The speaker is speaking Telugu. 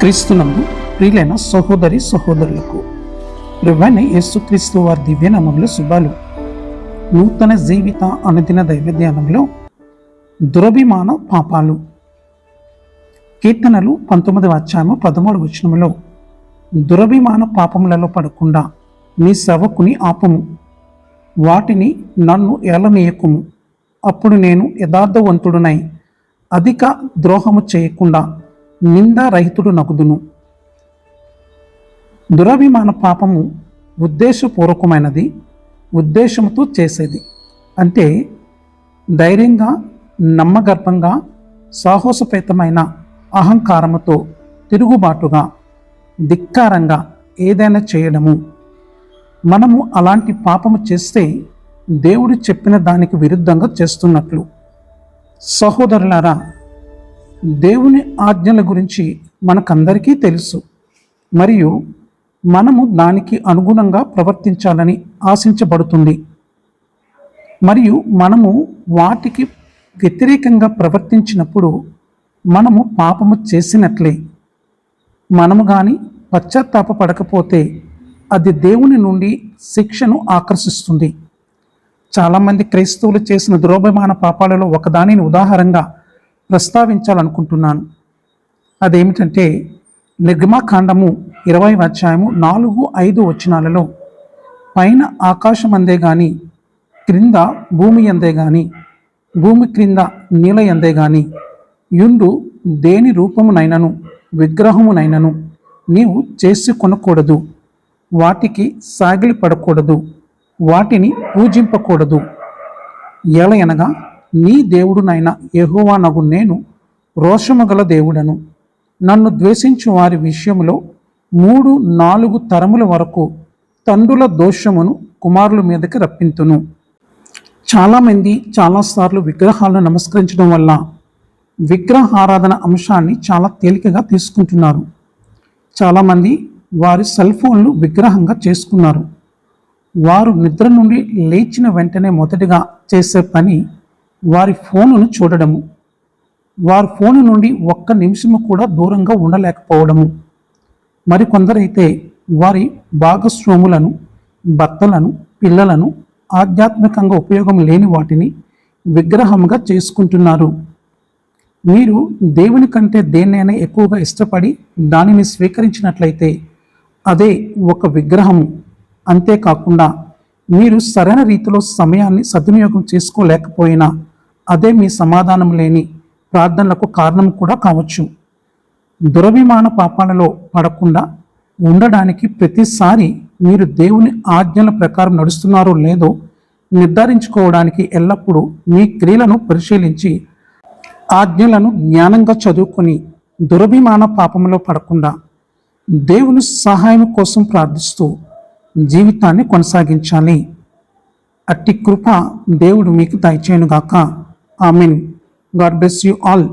క్రీస్తునందు ప్రియులైన సహోదరి సహోదరులకు ప్రభువైన యేసుక్రీస్తు వారి దివ్యనామంలో శుభాలు. నూతన జీవిత అనుదిన దైవ ధ్యానంలో దురభిమాన పాపాలు. కీర్తనలు 19వ అధ్యాయము 13వ వచనములో దురభిమాన పాపములలో పడకుండా నీ సేవకుని ఆపము, వాటిని నన్ను ఏలనీయకుము, అప్పుడు నేను యథార్థవంతుడునై అధిక ద్రోహము చేయకుండా నిందారహితుడు నగుదును. దురభిమాన పాపము ఉద్దేశపూర్వకమైనది, ఉద్దేశంతో చేసేది. అంటే ధైర్యంగా, నమ్మగర్భంగా, సాహసపేతమైన అహంకారముతో, తిరుగుబాటుగా, ధిక్కారంగా ఏదైనా చేయడము. మనము అలాంటి పాపము చేస్తే దేవుడు చెప్పిన దానికి విరుద్ధంగా చేస్తున్నట్లు. సహోదరులారా, దేవుని ఆజ్ఞల గురించి మనకందరికీ తెలుసు, మరియు మనము దానికి అనుగుణంగా ప్రవర్తించాలని ఆశించబడుతుంది. మరియు మనము వాటికి వ్యతిరేకంగా ప్రవర్తించినప్పుడు మనము పాపము చేసినట్లే. మనము కానీ పశ్చాత్తాపపడకపోతే అది దేవుని నుండి శిక్షను ఆకర్షిస్తుంది. చాలామంది క్రైస్తవులు చేసిన దురభిమాన పాపాలలో ఒకదానిని ఉదాహరణగా ప్రస్తావించాలనుకుంటున్నాను. అదేమిటంటే నిర్గమాకాండము 20వ అధ్యాయము 4-5 వచనాలలో పైన ఆకాశం అందే గాని, క్రింద భూమి అందే గాని, భూమి క్రింద నీల అందే గాని యుండు దేని రూపమునైనను విగ్రహమునైనను నీవు చేసి కొనకూడదు, వాటికి సాగిలి పడకూడదు, వాటిని పూజింపకూడదు. ఎలయనగా నీ దేవుడునైన యెహోవానగు నేను రోషము గల దేవుడను. నన్ను ద్వేషించు వారి విషయంలో 3-4 తరముల వరకు తండ్రుల దోషమును కుమారుల మీదకి రప్పింతును. చాలామంది చాలాసార్లు విగ్రహాలను నమస్కరించడం వల్ల విగ్రహారాధన అంశాన్ని చాలా తేలికగా తీసుకుంటున్నారు. చాలామంది వారి సెల్ ఫోన్లు విగ్రహంగా చేసుకున్నారు. వారు నిద్ర నుండి లేచిన వెంటనే మొదటిగా చేసే పని వారి ఫోనును చూడడము. వారి ఫోను నుండి ఒక్క నిమిషము కూడా దూరంగా ఉండలేకపోవడము. మరికొందరైతే వారి భాగస్వాములను, భర్తలను, పిల్లలను ఆధ్యాత్మికంగా ఉపయోగం లేని వాటిని విగ్రహంగా చేసుకుంటున్నారు. మీరు దేవుని కంటే దేన్నైనా ఎక్కువగా ఇష్టపడి దానిని స్వీకరించినట్లయితే అదే ఒక విగ్రహము. అంతేకాకుండా మీరు సరైన రీతిలో సమయాన్ని సద్వినియోగం చేసుకోలేకపోయినా అదే మీ సమాధానం లేని ప్రార్థనలకు కారణం కూడా కావచ్చు. దురభిమాన పాపాలలో పడకుండా ఉండడానికి ప్రతిసారి మీరు దేవుని ఆజ్ఞల ప్రకారం నడుస్తున్నారో లేదో నిర్ధారించుకోవడానికి ఎల్లప్పుడూ మీ క్రియలను పరిశీలించి ఆజ్ఞలను జ్ఞానంగా చదువుకొని దురభిమాన పాపంలో పడకుండా దేవుని సహాయం కోసం ప్రార్థిస్తూ జీవితాన్ని కొనసాగించాలి. అట్టి కృప దేవుడు మీకు దయచేయునుగాక. Amen. God bless you all.